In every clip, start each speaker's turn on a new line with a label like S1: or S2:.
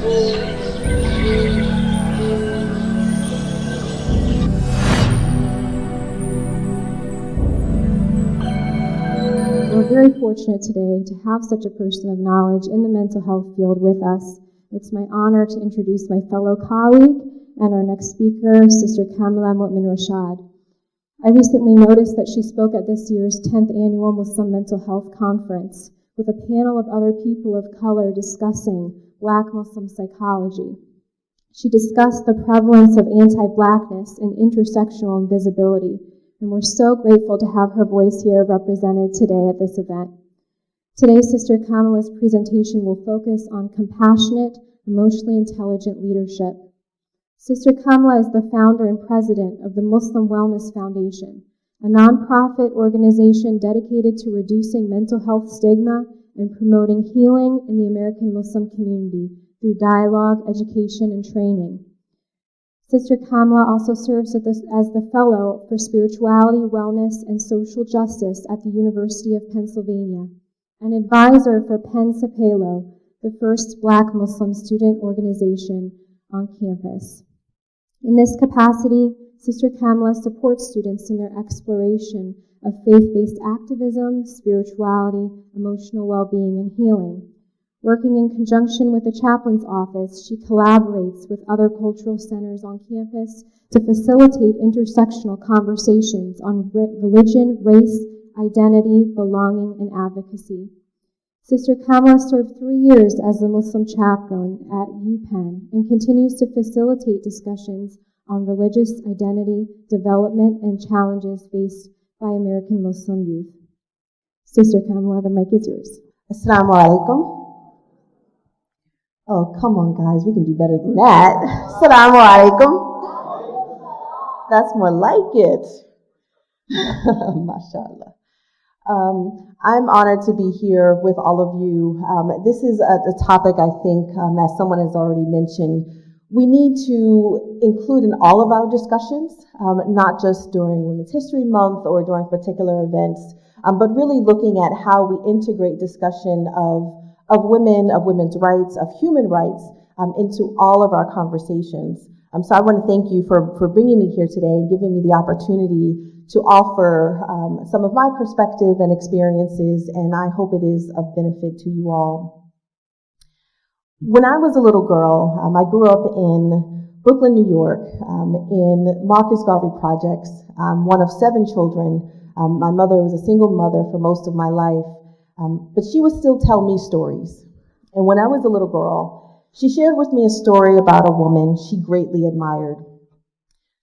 S1: We're very fortunate today to have such a person of knowledge in the mental health field with us. It's my honor to introduce my fellow colleague and our next speaker, Sister Kameelah Rashad. I recently noticed that she spoke at this year's 10th Annual Muslim Mental Health Conference with a panel of other people of color discussing Black Muslim psychology. She discussed the prevalence of anti-Blackness and intersectional invisibility, and we're so grateful to have her voice here represented today at this event. Today, Sister Kameelah's presentation will focus on compassionate, emotionally intelligent leadership. Sister Kameelah is the founder and president of the Muslim Wellness Foundation, a nonprofit organization dedicated to reducing mental health stigma and promoting healing in the American Muslim community through dialogue, education, and training. Sister Kameelah also serves as the Fellow for Spirituality, Wellness, and Social Justice at the University of Pennsylvania, an advisor for Penn Sapelo, the first Black Muslim student organization on campus. In this capacity, Sister Kameelah supports students in their exploration of faith-based activism, spirituality, emotional well-being, and healing. Working in conjunction with the chaplain's office, she collaborates with other cultural centers on campus to facilitate intersectional conversations on religion, race, identity, belonging, and advocacy. Sister Kameelah served 3 years as the Muslim Chaplain at UPenn and continues to facilitate discussions on religious identity, development, and challenges faced by American Muslim youth. Sister Kameelah, the mic is yours.
S2: Assalamu alaikum. Oh, come on, guys. We can do better than that. Assalamu alaikum. That's more like it. MashaAllah. I'm honored to be here with all of you. This is a topic I think, as someone has already mentioned, we need to include in all of our discussions, not just during Women's History Month or during particular events, but really looking at how we integrate discussion of women, of women's rights, of human rights into all of our conversations. So I want to thank you for bringing me here today and giving me the opportunity to offer some of my perspective and experiences, and I hope it is of benefit to you all. When I was a little girl, I grew up in Brooklyn, New York, in Marcus Garvey Projects, one of 7 children. My mother was a single mother for most of my life, but she would still tell me stories. And when I was a little girl, she shared with me a story about a woman she greatly admired.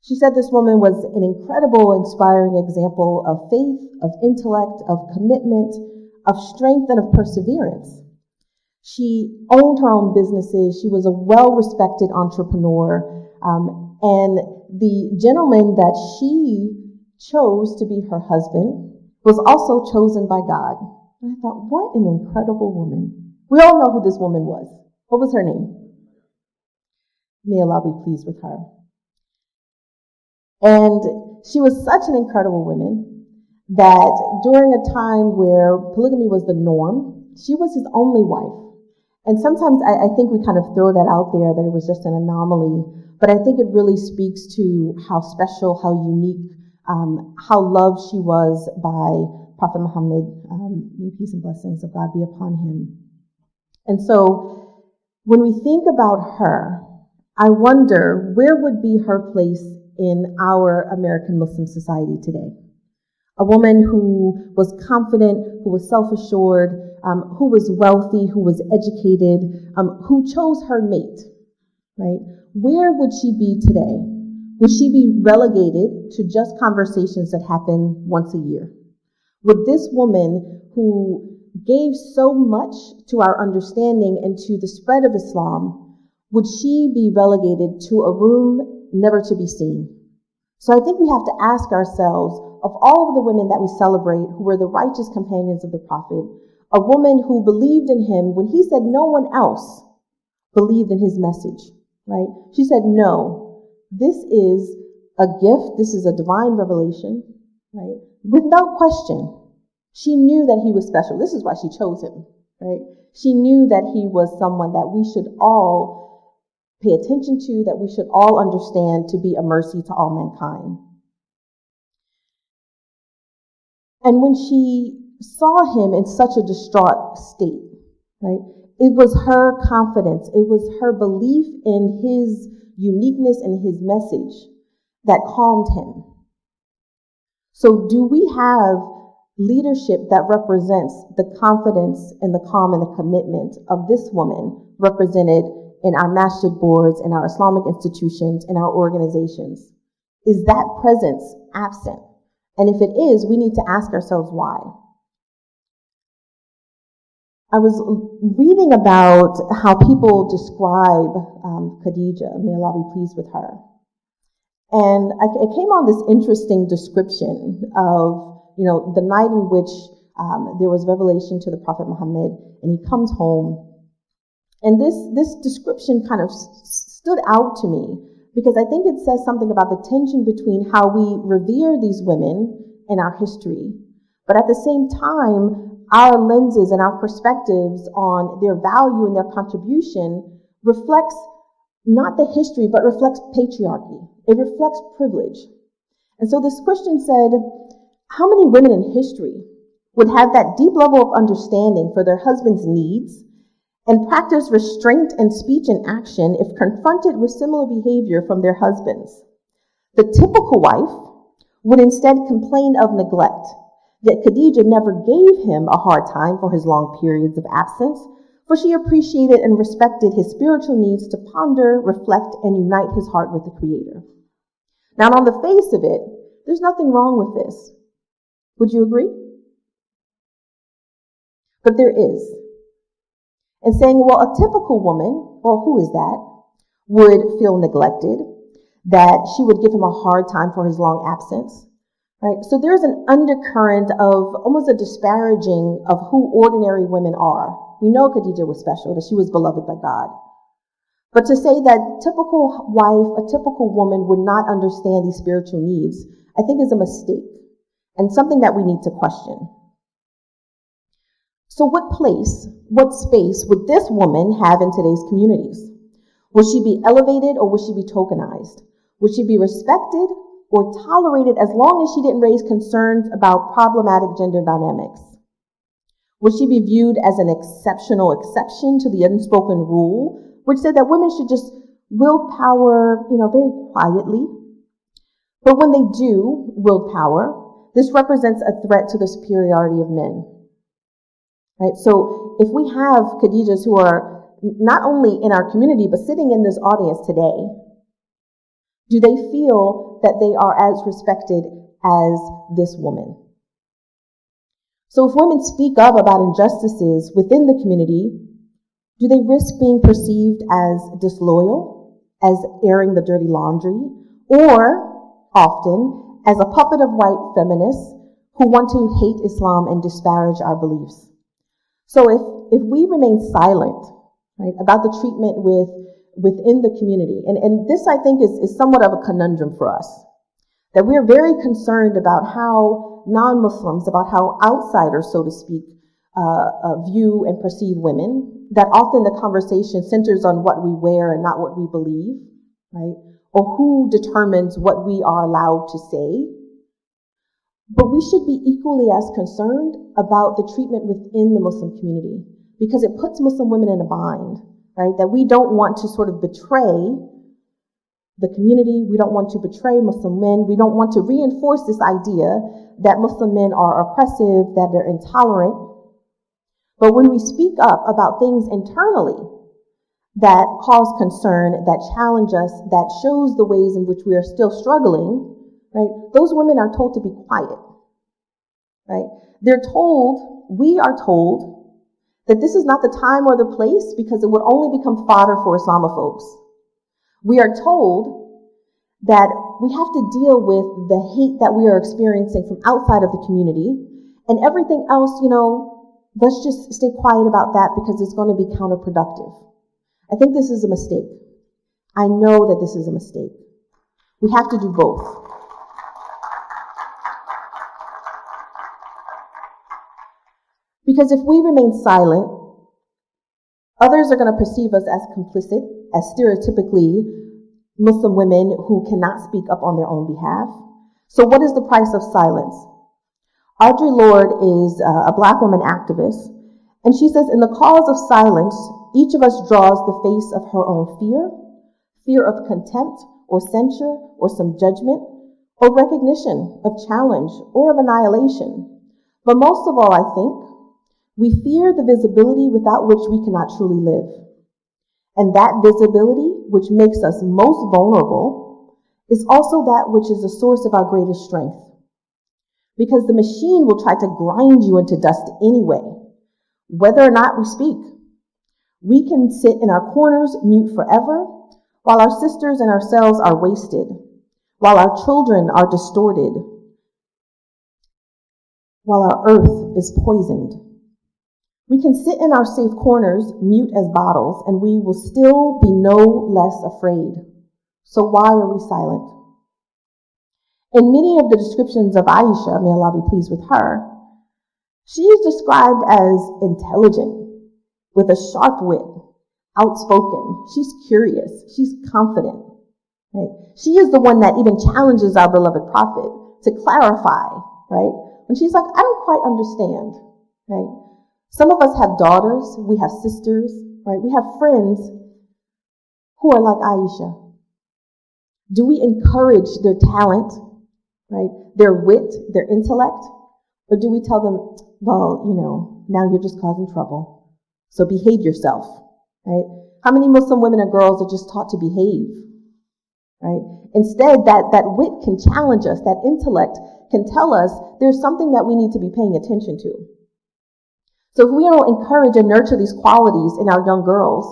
S2: She said this woman was an incredible, inspiring example of faith, of intellect, of commitment, of strength, and of perseverance. She owned her own businesses. She was a well-respected entrepreneur. And the gentleman that she chose to be her husband was also chosen by God. And I thought, what an incredible woman. We all know who this woman was. What was her name? May Allah be pleased with her. And she was such an incredible woman that during a time where polygamy was the norm, she was his only wife. And sometimes I think we kind of throw that out there that it was just an anomaly, but I think it really speaks to how special, how unique, how loved she was by Prophet Muhammad, may peace and blessings of God be upon him. And so when we think about her, I wonder where would be her place in our American Muslim society today. A woman who was confident, who was self-assured, who was wealthy, who was educated, who chose her mate, right? Where would she be today? Would she be relegated to just conversations that happen once a year? Would this woman who gave so much to our understanding and to the spread of Islam, would she be relegated to a room never to be seen? So I think we have to ask ourselves, of all of the women that we celebrate who were the righteous companions of the Prophet, a woman who believed in him when he said no one else believed in his message, right? She said, no, this is a gift, this is a divine revelation, right? Without question. She knew that he was special. This is why she chose him, right? She knew that he was someone that we should all pay attention to, that we should all understand to be a mercy to all mankind. And when she saw him in such a distraught state, right, it was her confidence, it was her belief in his uniqueness and his message that calmed him. So do we have leadership that represents the confidence and the calm and the commitment of this woman represented in our masjid boards, in our Islamic institutions, in our organizations? Is that presence absent? And if it is, we need to ask ourselves why. I was reading about how people describe Khadija, may Allah be pleased with her. And I came on this interesting description of, the night in which there was revelation to the Prophet Muhammad, and he comes home. And this description kind of stood out to me, because I think it says something about the tension between how we revere these women in our history, but at the same time, our lenses and our perspectives on their value and their contribution reflects not the history, but reflects patriarchy. It reflects privilege. And so this question said, how many women in history would have that deep level of understanding for their husband's needs and practice restraint in speech and action if confronted with similar behavior from their husbands? The typical wife would instead complain of neglect, that Khadija never gave him a hard time for his long periods of absence, for she appreciated and respected his spiritual needs to ponder, reflect, and unite his heart with the Creator. Now, on the face of it, there's nothing wrong with this. Would you agree? But there is. And saying, well, a typical woman, well, who is that, would feel neglected, that she would give him a hard time for his long absence, right? So there's an undercurrent of almost a disparaging of who ordinary women are. We know Khadija was special, that she was beloved by God. But to say that typical wife, a typical woman would not understand these spiritual needs, I think is a mistake and something that we need to question. So what place, what space would this woman have in today's communities? Would she be elevated or would she be tokenized? Would she be respected or tolerated as long as she didn't raise concerns about problematic gender dynamics? Would she be viewed as an exceptional exception to the unspoken rule, which said that women should just wield power, very quietly? But when they do wield power, this represents a threat to the superiority of men. Right? So if we have Khadijas who are not only in our community, but sitting in this audience today, do they feel that they are as respected as this woman? So if women speak up about injustices within the community, do they risk being perceived as disloyal, as airing the dirty laundry, or often as a puppet of white feminists who want to hate Islam and disparage our beliefs? So if we remain silent, right, about the treatment within the community, and this I think is somewhat of a conundrum for us, that we're very concerned about how non-Muslims, about how outsiders, so to speak, view and perceive women, that often the conversation centers on what we wear and not what we believe, right? Or who determines what we are allowed to say. But we should be equally as concerned about the treatment within the Muslim community, because it puts Muslim women in a bind, right? That we don't want to sort of betray the community. We don't want to betray Muslim men. We don't want to reinforce this idea that Muslim men are oppressive, that they're intolerant. But when we speak up about things internally that cause concern, that challenge us, that shows the ways in which we are still struggling, right? Those women are told to be quiet, right? We are told that this is not the time or the place because it would only become fodder for Islamophobes. We are told that we have to deal with the hate that we are experiencing from outside of the community, and everything else, let's just stay quiet about that because it's going to be counterproductive. I think this is a mistake. I know that this is a mistake. We have to do both. Because if we remain silent Others are going to perceive us as complicit, as stereotypically Muslim women who cannot speak up on their own behalf. So what is the price of silence? Audre Lorde is a Black woman activist, and she says, in the cause of silence, each of us draws the face of her own fear of contempt or censure or some judgment or recognition of challenge or of annihilation. But most of all, I think, we fear the visibility without which we cannot truly live. And that visibility, which makes us most vulnerable, is also that which is the source of our greatest strength. Because the machine will try to grind you into dust anyway, whether or not we speak. We can sit in our corners, mute forever, while our sisters and ourselves are wasted, while our children are distorted, while our earth is poisoned. We can sit in our safe corners, mute as bottles, and we will still be no less afraid. So why are we silent? In many of the descriptions of Aisha, may Allah be pleased with her, she is described as intelligent, with a sharp wit, outspoken. She's curious. She's confident. Right? She is the one that even challenges our beloved prophet to clarify, right? When she's like, I don't quite understand, right? Some of us have daughters, we have sisters, right? We have friends who are like Aisha. Do we encourage their talent, right? Their wit, their intellect? Or do we tell them, well, now you're just causing trouble, so behave yourself, right? How many Muslim women and girls are just taught to behave, right? Instead, that wit can challenge us, that intellect can tell us there's something that we need to be paying attention to. So if we don't encourage and nurture these qualities in our young girls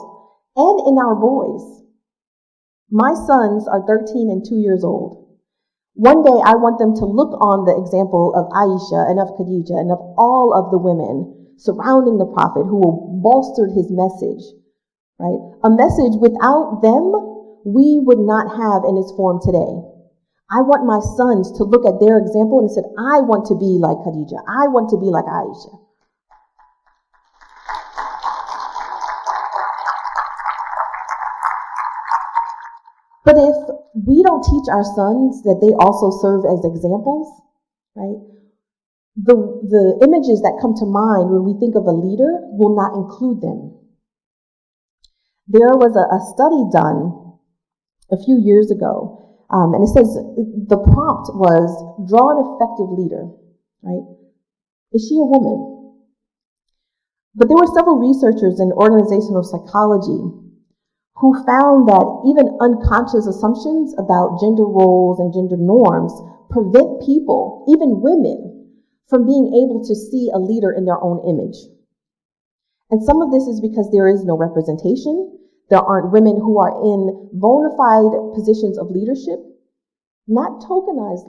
S2: and in our boys, my sons are 13 and 2 years old. One day I want them to look on the example of Aisha and of Khadija and of all of the women surrounding the prophet who bolstered his message, right? A message without them we would not have in its form today. I want my sons to look at their example and said, I want to be like Khadija. I want to be like Aisha. But if we don't teach our sons that they also serve as examples, right? The images that come to mind when we think of a leader will not include them. There was a study done a few years ago, and it says the prompt was, draw an effective leader, right? Is she a woman? But there were several researchers in organizational psychology who found that even unconscious assumptions about gender roles and gender norms prevent people, even women, from being able to see a leader in their own image. And some of this is because there is no representation. There aren't women who are in bona fide positions of leadership, not tokenized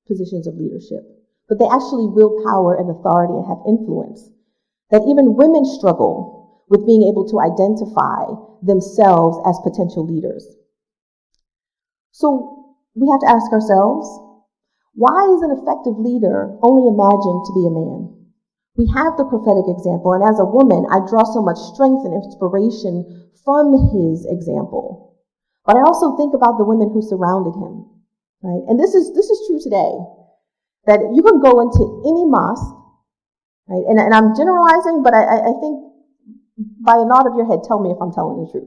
S2: positions of leadership, but they actually wield power and authority and have influence. That even women struggle with being able to identify themselves as potential leaders. So we have to ask ourselves, why is an effective leader only imagined to be a man? We have the prophetic example, and as a woman, I draw so much strength and inspiration from his example. But I also think about the women who surrounded him, right? And this is true today, that you can go into any mosque, right? And I'm generalizing, but I think by a nod of your head, tell me if I'm telling the truth.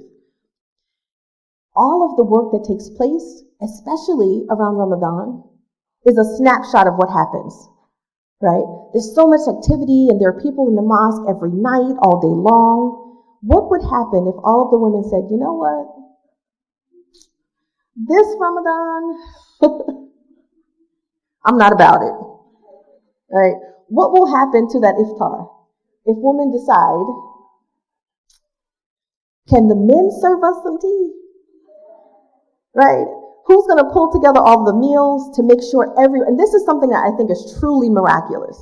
S2: All of the work that takes place, especially around Ramadan, is a snapshot of what happens, right? There's so much activity and there are people in the mosque every night, all day long. What would happen if all of the women said, you know what? This Ramadan, I'm not about it, right? What will happen to that iftar if women decide, can the men serve us some tea? Right? Who's going to pull together all the meals to make sure and this is something that I think is truly miraculous.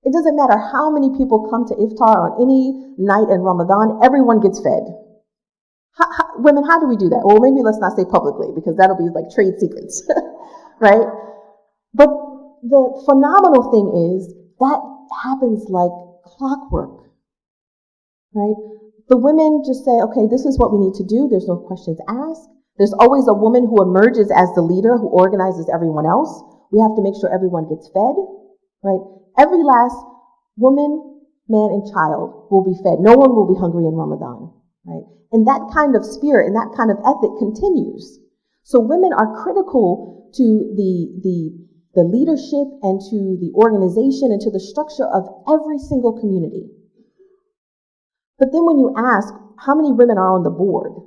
S2: It doesn't matter how many people come to iftar on any night in Ramadan, everyone gets fed. Women, how do we do that? Well, maybe let's not say publicly because that'll be like trade secrets, right? But the phenomenal thing is that happens like clockwork, right? The women just say, okay, this is what we need to do. There's no questions asked. There's always a woman who emerges as the leader who organizes everyone else. We have to make sure everyone gets fed, right? Every last woman, man, and child will be fed. No one will be hungry in Ramadan, right? And that kind of spirit and that kind of ethic continues. So women are critical to the leadership and to the organization and to the structure of every single community. But then when you ask, how many women are on the board?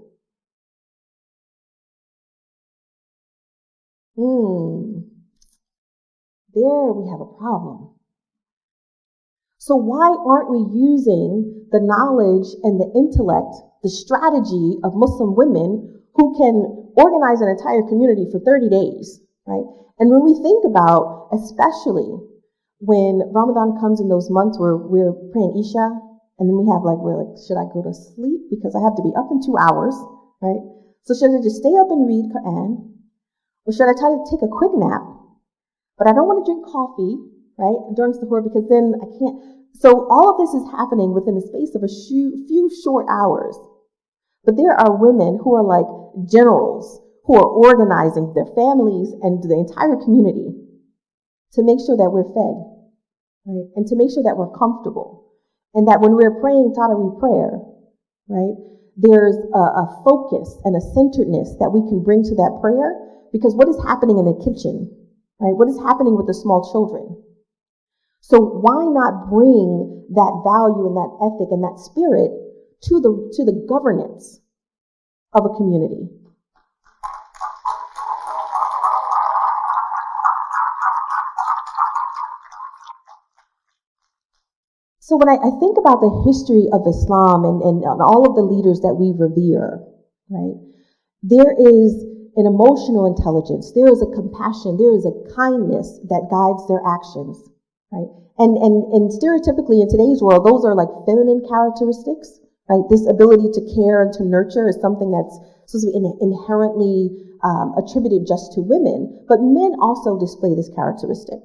S2: There we have a problem. So why aren't we using the knowledge and the intellect, the strategy of Muslim women who can organize an entire community for 30 days, right? And when we think about, especially when Ramadan comes in those months where we're praying Isha, and then we're like, should I go to sleep? Because I have to be up in 2 hours, right? So should I just stay up and read Quran? Or should I try to take a quick nap? But I don't want to drink coffee, right, during Sahur, because then I can't. So all of this is happening within the space of a few short hours. But there are women who are like generals who are organizing their families and the entire community to make sure that we're fed, right, and to make sure that we're comfortable. And that when we're praying Taraweeh prayer, right, there's a focus and a centeredness that we can bring to that prayer, because what is happening in the kitchen, right, what is happening with the small children? So why not bring that value and that ethic and that spirit to the governance of a community? So when I think about the history of Islam and all of the leaders that we revere, right, there is an emotional intelligence, there is a compassion, there is a kindness that guides their actions, right? And stereotypically in today's world, those are like feminine characteristics, right? This ability to care and to nurture is something that's supposed to be inherently attributed just to women, but men also display this characteristic.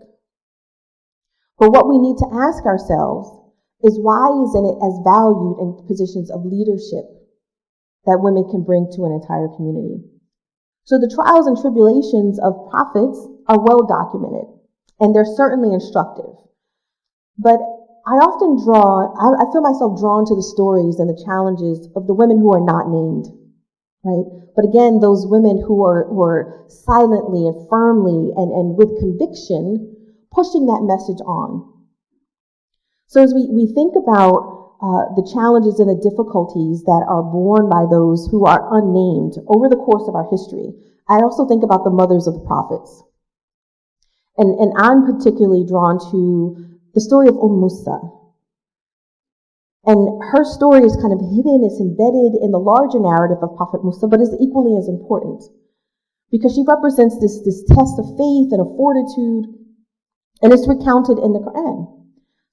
S2: But what we need to ask ourselves is, why isn't it as valued in positions of leadership that women can bring to an entire community? So the trials and tribulations of prophets are well documented, and they're certainly instructive. But I feel myself drawn to the stories and the challenges of the women who are not named, right? But again, those women who are silently and firmly and with conviction pushing that message on. So as we think about the challenges and the difficulties that are borne by those who are unnamed over the course of our history, I also think about the mothers of the prophets. And I'm particularly drawn to the story of Musa. And her story is kind of hidden, it's embedded in the larger narrative of Prophet Musa, but is equally as important, because she represents this test of faith and of fortitude, and it's recounted in the Quran.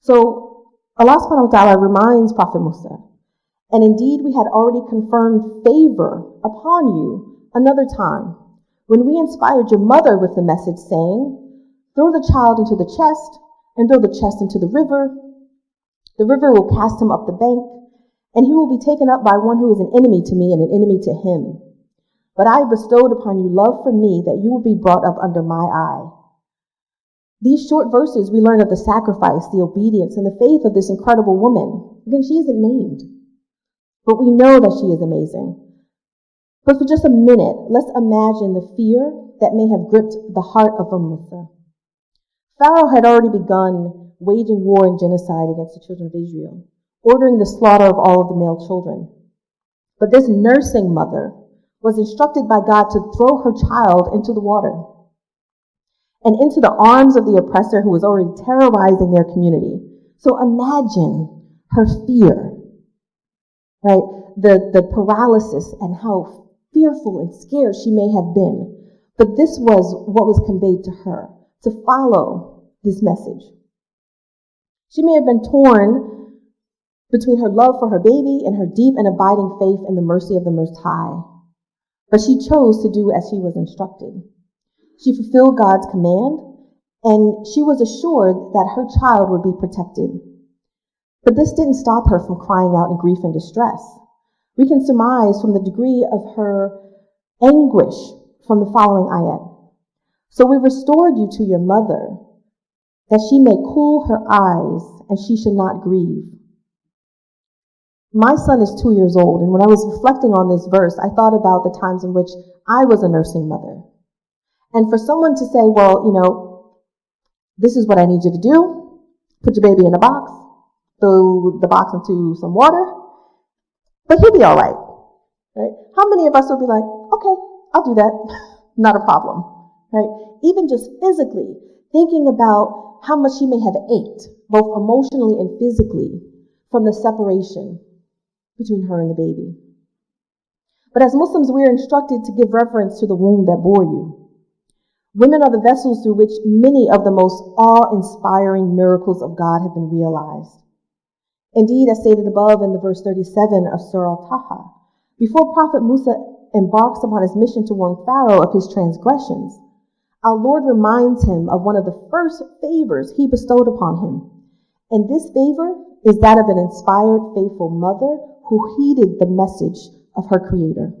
S2: So Allah subhanahu wa ta'ala reminds Prophet Musa, and indeed we had already confirmed favor upon you another time, when we inspired your mother with the message saying, throw the child into the chest, and throw the chest into the river. The river will cast him up the bank, and he will be taken up by one who is an enemy to me and an enemy to him. But I bestowed upon you love from me, that you will be brought up under my eye. These short verses, we learn of the sacrifice, the obedience, and the faith of this incredible woman. Again, she isn't named, but we know that she is amazing. But for just a minute, let's imagine the fear that may have gripped the heart of Musa. Pharaoh had already begun waging war and genocide against the children of Israel, ordering the slaughter of all of the male children. But this nursing mother was instructed by God to throw her child into the water and into the arms of the oppressor who was already terrorizing their community. So imagine her fear, right? The paralysis and how fearful and scared she may have been. But this was what was conveyed to her, to follow this message. She may have been torn between her love for her baby and her deep and abiding faith in the mercy of the Most High. But she chose to do as she was instructed. She fulfilled God's command, and she was assured that her child would be protected. But this didn't stop her from crying out in grief and distress. We can surmise from the degree of her anguish from the following ayat. So we restored you to your mother, that she may cool her eyes and she should not grieve. My son is 2 years old, and when I was reflecting on this verse, I thought about the times in which I was a nursing mother. And for someone to say, well, this is what I need you to do. Put your baby in a box, throw the box into some water, but he'll be all right. Right? How many of us will be like, okay, I'll do that. Not a problem. Right? Even just physically, thinking about how much she may have ached, both emotionally and physically, from the separation between her and the baby. But as Muslims, we are instructed to give reverence to the womb that bore you. Women are the vessels through which many of the most awe-inspiring miracles of God have been realized. Indeed, as stated above in the verse 37 of Surah Taha, before Prophet Musa embarks upon his mission to warn Pharaoh of his transgressions, our Lord reminds him of one of the first favors he bestowed upon him. And this favor is that of an inspired, faithful mother who heeded the message of her Creator.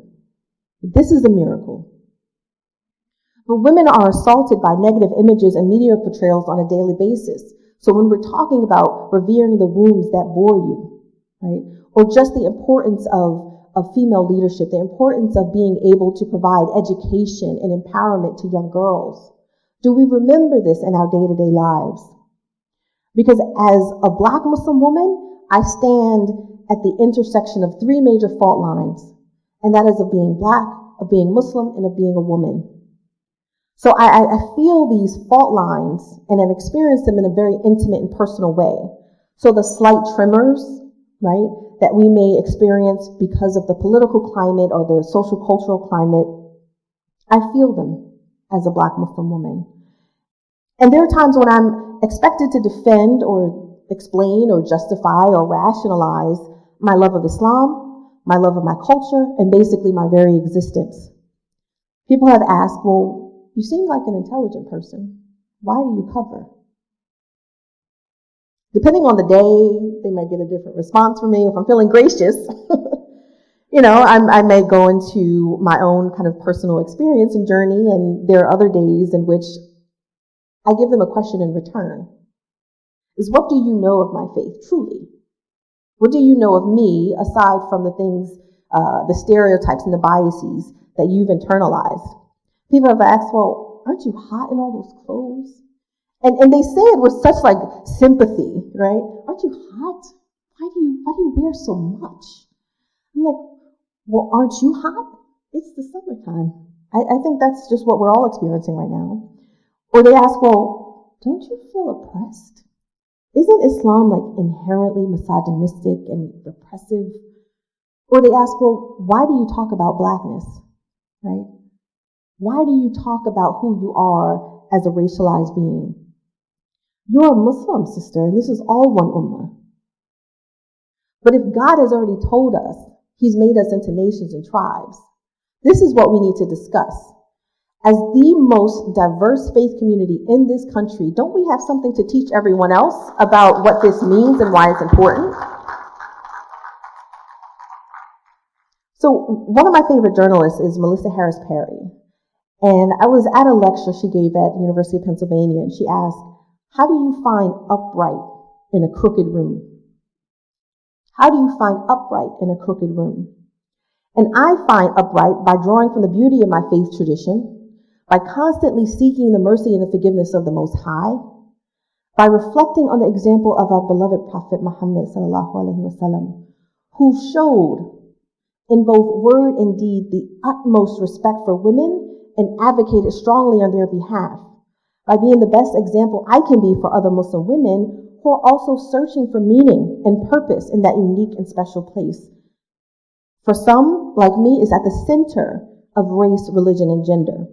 S2: This is a miracle. But women are assaulted by negative images and media portrayals on a daily basis. So when we're talking about revering the wombs that bore you, right, or just the importance of female leadership, the importance of being able to provide education and empowerment to young girls, do we remember this in our day-to-day lives? Because as a Black Muslim woman, I stand at the intersection of three major fault lines, and that is of being Black, of being Muslim, and of being a woman. So I feel these fault lines and I experience them in a very intimate and personal way. So the slight tremors, right, that we may experience because of the political climate or the social cultural climate, I feel them as a Black Muslim woman. And there are times when I'm expected to defend or explain or justify or rationalize my love of Islam, my love of my culture, and basically my very existence. People have asked, well, you seem like an intelligent person. Why do you cover? Depending on the day, they might get a different response from me. If I'm feeling gracious, I may go into my own kind of personal experience and journey, and there are other days in which I give them a question in return. Is what do you know of my faith, truly? What do you know of me, aside from the things, the stereotypes and the biases that you've internalized? People have asked, well, aren't you hot in all those clothes? And they say it with such like sympathy, right? Aren't you hot? Why do you wear so much? I'm like, well, aren't you hot? It's the summertime. I think that's just what we're all experiencing right now. Or they ask, well, don't you feel oppressed? Isn't Islam like inherently misogynistic and repressive? Or they ask, well, why do you talk about Blackness, right? Why do you talk about who you are as a racialized being? You're a Muslim, sister, and this is all one ummah. But if God has already told us He's made us into nations and tribes, this is what we need to discuss. As the most diverse faith community in this country, don't we have something to teach everyone else about what this means and why it's important? So one of my favorite journalists is Melissa Harris Perry. And I was at a lecture she gave at the University of Pennsylvania, and she asked, how do you find upright in a crooked room? How do you find upright in a crooked room? And I find upright by drawing from the beauty of my faith tradition, by constantly seeking the mercy and the forgiveness of the Most High, by reflecting on the example of our beloved Prophet Muhammad ﷺ, who showed in both word and deed the utmost respect for women and advocated strongly on their behalf, by being the best example I can be for other Muslim women who are also searching for meaning and purpose in that unique and special place. For some, like me, is at the center of race, religion, and gender.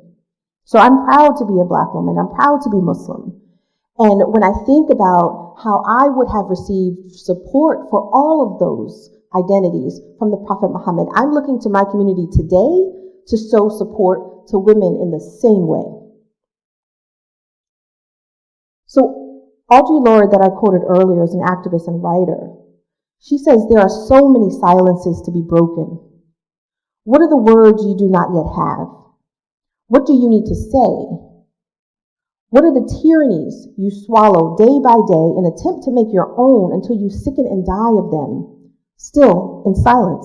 S2: So I'm proud to be a Black woman. I'm proud to be Muslim. And when I think about how I would have received support for all of those identities from the Prophet Muhammad, I'm looking to my community today to show support to women in the same way. So Audre Lorde, that I quoted earlier, is an activist and writer. She says, there are so many silences to be broken. What are the words you do not yet have? What do you need to say? What are the tyrannies you swallow day by day and attempt to make your own until you sicken and die of them, still in silence?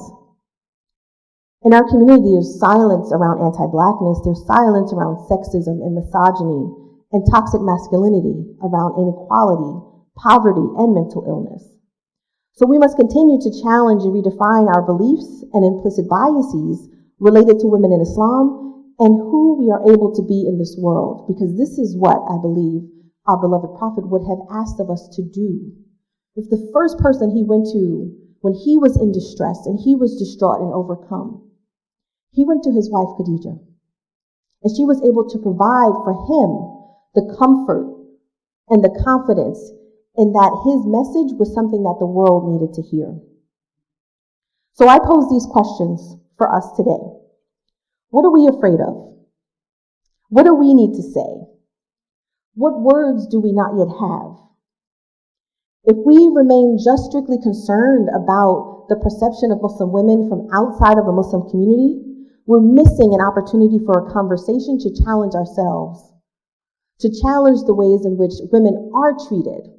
S2: In our community, there's silence around anti-Blackness, there's silence around sexism and misogyny and toxic masculinity, around inequality, poverty, and mental illness. So we must continue to challenge and redefine our beliefs and implicit biases related to women in Islam and who we are able to be in this world, because this is what I believe our beloved Prophet would have asked of us to do. If the first person he went to when he was in distress and he was distraught and overcome, he went to his wife Khadijah, and she was able to provide for him the comfort and the confidence in that his message was something that the world needed to hear. So I pose these questions for us today. What are we afraid of? What do we need to say? What words do we not yet have? If we remain just strictly concerned about the perception of Muslim women from outside of the Muslim community, we're missing an opportunity for a conversation to challenge ourselves, to challenge the ways in which women are treated,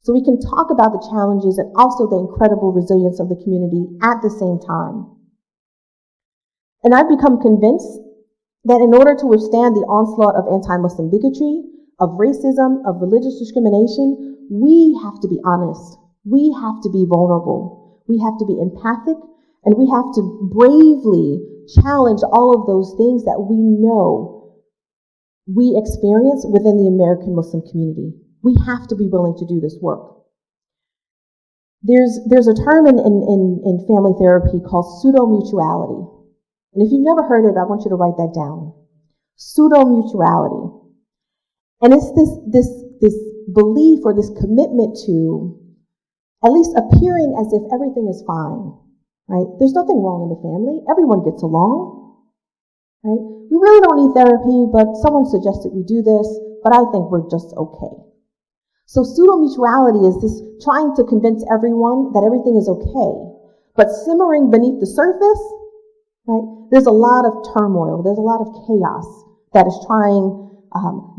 S2: so we can talk about the challenges and also the incredible resilience of the community at the same time. And I've become convinced that in order to withstand the onslaught of anti-Muslim bigotry, of racism, of religious discrimination, we have to be honest. We have to be vulnerable. We have to be empathic, and we have to bravely challenge all of those things that we know we experience within the American Muslim community. We have to be willing to do this work. There's a term in family therapy called pseudo-mutuality. And if you've never heard it, I want you to write that down. Pseudo-mutuality. And it's this belief or this commitment to at least appearing as if everything is fine, right? There's nothing wrong in the family. Everyone gets along, right? We really don't need therapy, but someone suggested we do this, but I think we're just okay. So pseudo-mutuality is this trying to convince everyone that everything is okay, but simmering beneath the surface, right? There's a lot of turmoil. There's a lot of chaos that is trying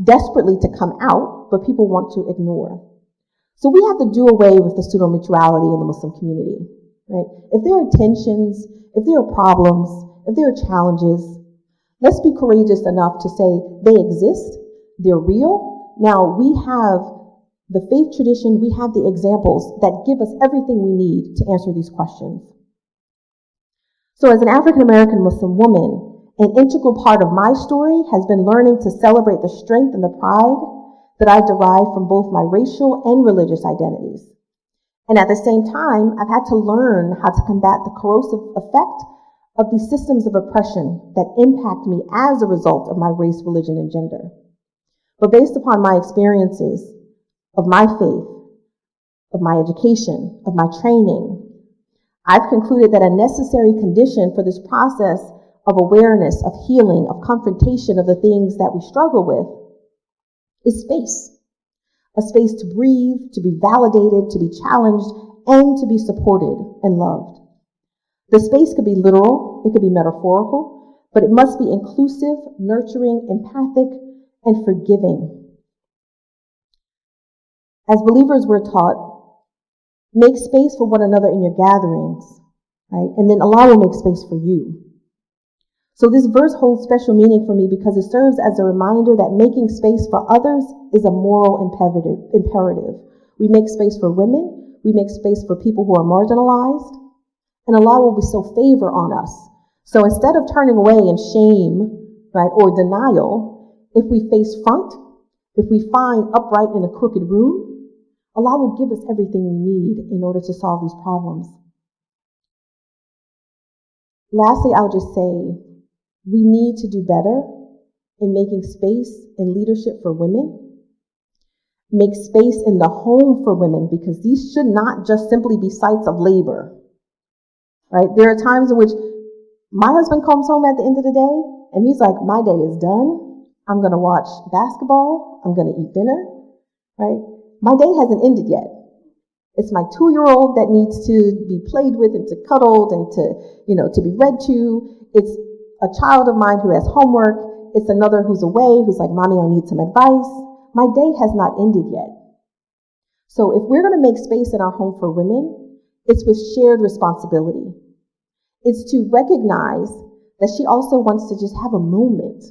S2: desperately to come out, but people want to ignore. So we have to do away with the pseudo-mutuality in the Muslim community, right? If there are tensions, if there are problems, if there are challenges, let's be courageous enough to say they exist, they're real. Now we have the faith tradition, we have the examples that give us everything we need to answer these questions. So as an African-American Muslim woman, an integral part of my story has been learning to celebrate the strength and the pride that I derive from both my racial and religious identities. And at the same time, I've had to learn how to combat the corrosive effect of these systems of oppression that impact me as a result of my race, religion, and gender. But based upon my experiences, of my faith, of my education, of my training, I've concluded that a necessary condition for this process of awareness, of healing, of confrontation of the things that we struggle with is space. A space to breathe, to be validated, to be challenged, and to be supported and loved. The space could be literal, it could be metaphorical, but it must be inclusive, nurturing, empathic, and forgiving. As believers, we're taught, make space for one another in your gatherings, right? And then Allah will make space for you. So this verse holds special meaning for me because it serves as a reminder that making space for others is a moral imperative. We make space for women, we make space for people who are marginalized, and Allah will bestow favor on us. So instead of turning away in shame, right, or denial, if we face front, if we find upright in a crooked room, Allah will give us everything we need in order to solve these problems. Lastly, I'll just say, we need to do better in making space in leadership for women. Make space in the home for women, because these should not just simply be sites of labor, right? There are times in which my husband comes home at the end of the day and he's like, my day is done. I'm going to watch basketball. I'm going to eat dinner, right? My day hasn't ended yet. It's my 2-year-old that needs to be played with and to cuddled and to be read to. It's a child of mine who has homework. It's another who's away, who's like, Mommy, I need some advice. My day has not ended yet. So if we're going to make space in our home for women, it's with shared responsibility. It's to recognize that she also wants to just have a moment.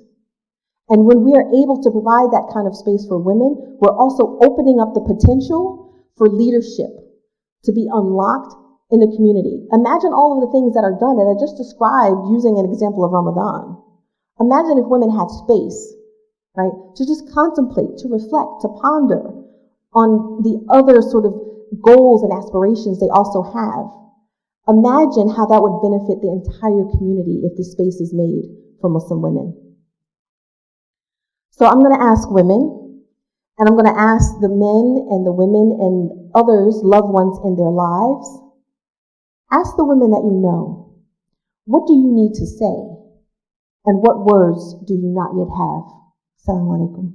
S2: And when we are able to provide that kind of space for women, we're also opening up the potential for leadership to be unlocked in the community. Imagine all of the things that are done that I just described using an example of Ramadan. Imagine if women had space, right, to just contemplate, to reflect, to ponder on the other sort of goals and aspirations they also have. Imagine how that would benefit the entire community if this space is made for Muslim women. So I'm going to ask women, and I'm going to ask the men and the women and others, loved ones in their lives, ask the women that you know, what do you need to say? And what words do you not yet have? Assalamu alaikum.